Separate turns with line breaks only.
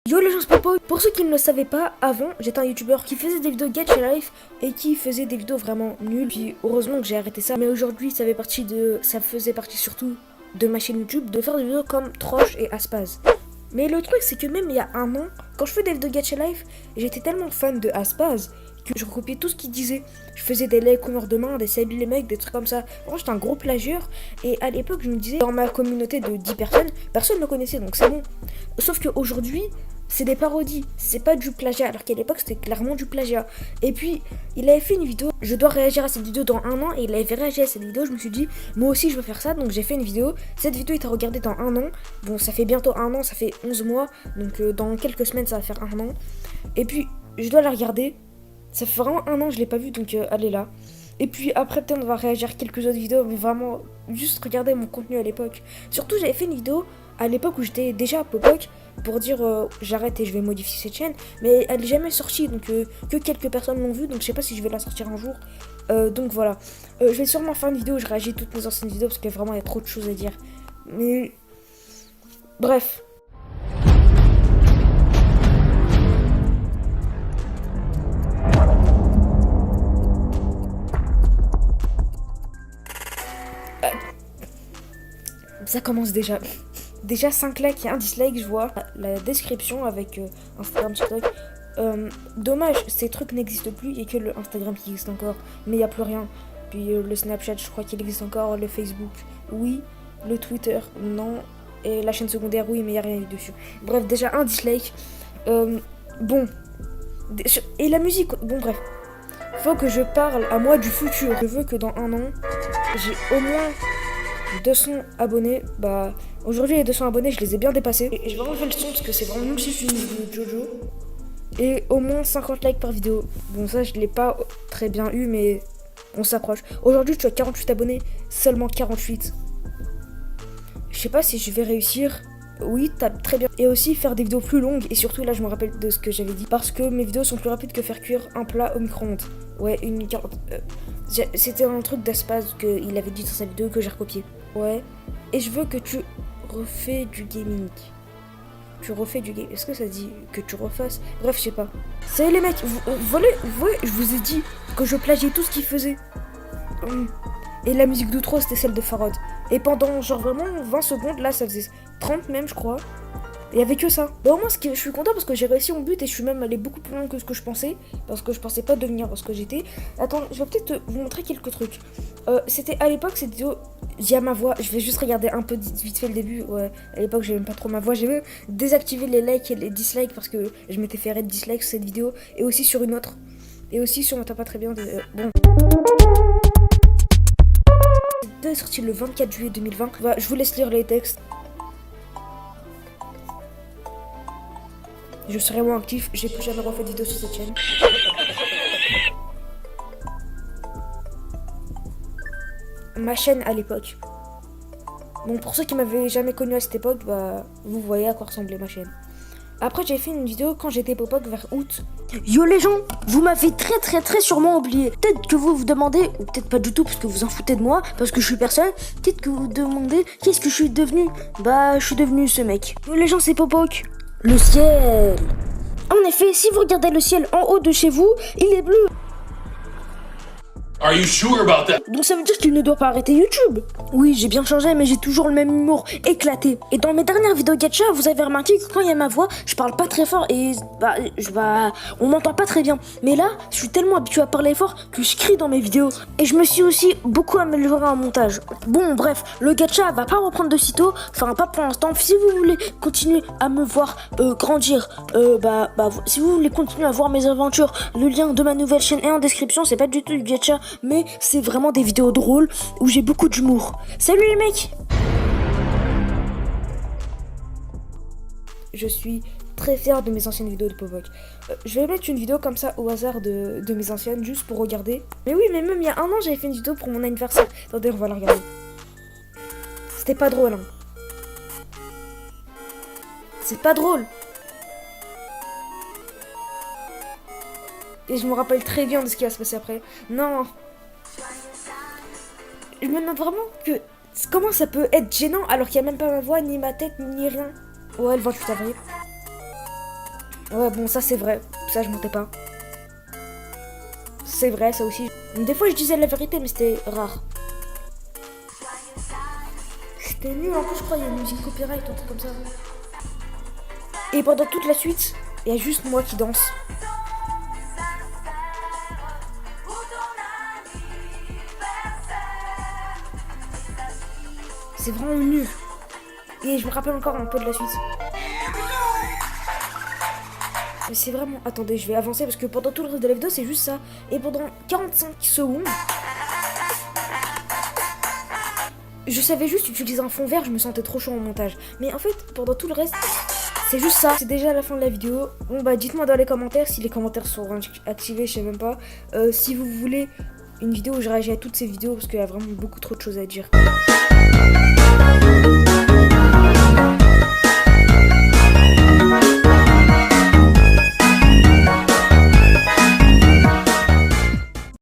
Yo les gens, c'est Popo. Pour ceux qui ne le savaient pas, avant j'étais un youtubeur qui faisait des vidéos Gacha Life et qui faisait des vidéos vraiment nulles. Puis heureusement que j'ai arrêté ça. Mais aujourd'hui ça faisait partie surtout de ma chaîne YouTube de faire des vidéos comme Troche et Aspaz. Mais le truc c'est que même il y a un an, quand je faisais des vidéos Gacha Life, j'étais tellement fan de Aspaz que je recopiais tout ce qu'il disait. Je faisais des likes couleur de main, des salut les mecs, des trucs comme ça. Moi j'étais un gros plagieur et à l'époque je me disais dans ma communauté de 10 personnes, personne ne me connaissait donc c'est bon. Sauf qu'aujourd'hui c'est des parodies, c'est pas du plagiat, alors qu'à l'époque c'était clairement du plagiat. Et puis il avait fait une vidéo, je dois réagir à cette vidéo dans un an, et il avait réagi à cette vidéo, je me suis dit moi aussi je veux faire ça, donc j'ai fait une vidéo. Cette vidéo est à regarder dans un an, bon ça fait bientôt un an, ça fait 11 mois, donc dans quelques semaines ça va faire un an. Et puis je dois la regarder, ça fait vraiment un an je l'ai pas vue, donc elle est là. Et puis après peut-être on va réagir à quelques autres vidéos, mais vraiment juste regarder mon contenu à l'époque. Surtout j'avais fait une vidéo à l'époque où j'étais déjà à Popoc pour dire j'arrête et je vais modifier cette chaîne, mais elle est jamais sortie, donc que quelques personnes l'ont vue, donc je sais pas si je vais la sortir un jour. Donc voilà, je vais sûrement faire une vidéo où je réagis à toutes mes anciennes vidéos parce que vraiment il y a trop de choses à dire. Mais bref. Ça commence déjà. Déjà 5 likes et un dislike, je vois la description avec Instagram, TikTok. Dommage, ces trucs n'existent plus, il n'y a que le Instagram qui existe encore, mais il n'y a plus rien. Puis le Snapchat, je crois qu'il existe encore, le Facebook, oui, le Twitter, non, et la chaîne secondaire, oui, mais il n'y a rien dessus. Bref, déjà un dislike. Bon, et la musique, bon bref. Faut que je parle à moi du futur. Je veux que dans un an, j'ai au moins 200 abonnés. Bah aujourd'hui les 200 abonnés je les ai bien dépassés. Et je vais enlever le son parce que c'est vraiment juste une vidéo de Jojo. Et au moins 50 likes par vidéo. Bon ça je l'ai pas très bien eu mais on s'approche. Aujourd'hui tu as 48 abonnés, seulement 48. Je sais pas si je vais réussir. Oui, t'as très bien. Et aussi faire des vidéos plus longues. Et surtout là je me rappelle de ce que j'avais dit. Parce que mes vidéos sont plus rapides que faire cuire un plat au micro-ondes. Ouais, une 40. C'était un truc d'Aspaz qu'il avait dit dans sa vidéo que j'ai recopié. Ouais. Et je veux que tu refais du gaming. Tu refais du gaming. Est-ce que ça dit que tu refasses? Bref, je sais pas. Salut les mecs, je vous ai dit que je plagiais tout ce qu'il faisait. Et la musique d'outro c'était celle de Farod. Et pendant genre vraiment 20 secondes, là ça faisait 30 même je crois. Il y avait que ça. Bah au moins je suis content parce que j'ai réussi mon but et je suis même allé beaucoup plus loin que ce que je pensais. Parce que je pensais pas devenir ce que j'étais. Attends, je vais peut-être vous montrer quelques trucs. C'était à l'époque cette vidéo, j'ai ma voix. Je vais juste regarder un peu vite fait le début. Ouais, à l'époque j'aimais pas trop ma voix. J'ai même désactivé les likes et les dislikes parce que je m'étais fait arrêter de dislike sur cette vidéo. Et aussi sur une autre. Et aussi sur m'entend pas très bien. Bon. Cette vidéo est sortie le 24 juillet 2020. Bah, je vous laisse lire les textes. Je serai moins actif, j'ai plus jamais refait de vidéo sur cette chaîne. Ma chaîne à l'époque. Bon, pour ceux qui m'avaient jamais connu à cette époque, bah, vous voyez à quoi ressemblait ma chaîne. Après, j'ai fait une vidéo quand j'étais Popoc vers août. Yo les gens, vous m'avez très sûrement oublié. Peut-être que vous vous demandez, ou peut-être pas du tout parce que vous en foutez de moi, parce que je suis personne. Peut-être que vous vous demandez, qu'est-ce que je suis devenu? Bah, je suis devenu ce mec. Yo les gens, c'est Popoc. Le ciel. En effet, si vous regardez le ciel en haut de chez vous, il est bleu.
Are you sure about that?
Donc ça veut dire qu'il ne doit pas arrêter YouTube. Oui, j'ai bien changé, mais j'ai toujours le même humour éclaté. Et dans mes dernières vidéos gacha, vous avez remarqué que quand il y a ma voix, je parle pas très fort et on m'entend pas très bien. Mais là, je suis tellement habitué à parler fort que je crie dans mes vidéos. Et je me suis aussi beaucoup amélioré en montage. Bon, bref, le gacha va pas reprendre de sitôt, enfin pas pour l'instant. Si vous voulez continuer à me voir grandir, si vous voulez continuer à voir mes aventures, le lien de ma nouvelle chaîne est en description. C'est pas du tout du gacha, mais c'est vraiment des vidéos drôles où j'ai beaucoup d'humour. Salut les mecs! Je suis très fier de mes anciennes vidéos de Popoc. Je vais mettre une vidéo comme ça au hasard de mes anciennes juste pour regarder. Mais oui, mais même il y a un an j'avais fait une vidéo pour mon anniversaire. Attendez, on va la regarder. C'était pas drôle hein. C'est pas drôle. Et je me rappelle très bien de ce qui va se passer après. Non. Je me demande vraiment que comment ça peut être gênant alors qu'il n'y a même pas ma voix, ni ma tête, ni rien. Ouais, le 28 avril. Ouais, bon, ça c'est vrai. Ça, je mentais pas. C'est vrai, ça aussi. Des fois, je disais la vérité, mais c'était rare. C'était nul, en plus, je crois, il y a une musique copyright ou un truc comme ça. Et pendant toute la suite, il y a juste moi qui danse. C'est vraiment nul. Et je me rappelle encore un peu de la suite. Mais c'est vraiment... Attendez, je vais avancer parce que pendant tout le reste de la vidéo, c'est juste ça. Et pendant 45 secondes, je savais juste utiliser un fond vert, je me sentais trop chaud en montage. Mais en fait, pendant tout le reste, c'est juste ça. C'est déjà la fin de la vidéo. Bon bah dites-moi dans les commentaires si les commentaires sont activés, je sais même pas. Si vous voulez une vidéo où je réagis à toutes ces vidéos parce qu'il y a vraiment beaucoup trop de choses à dire.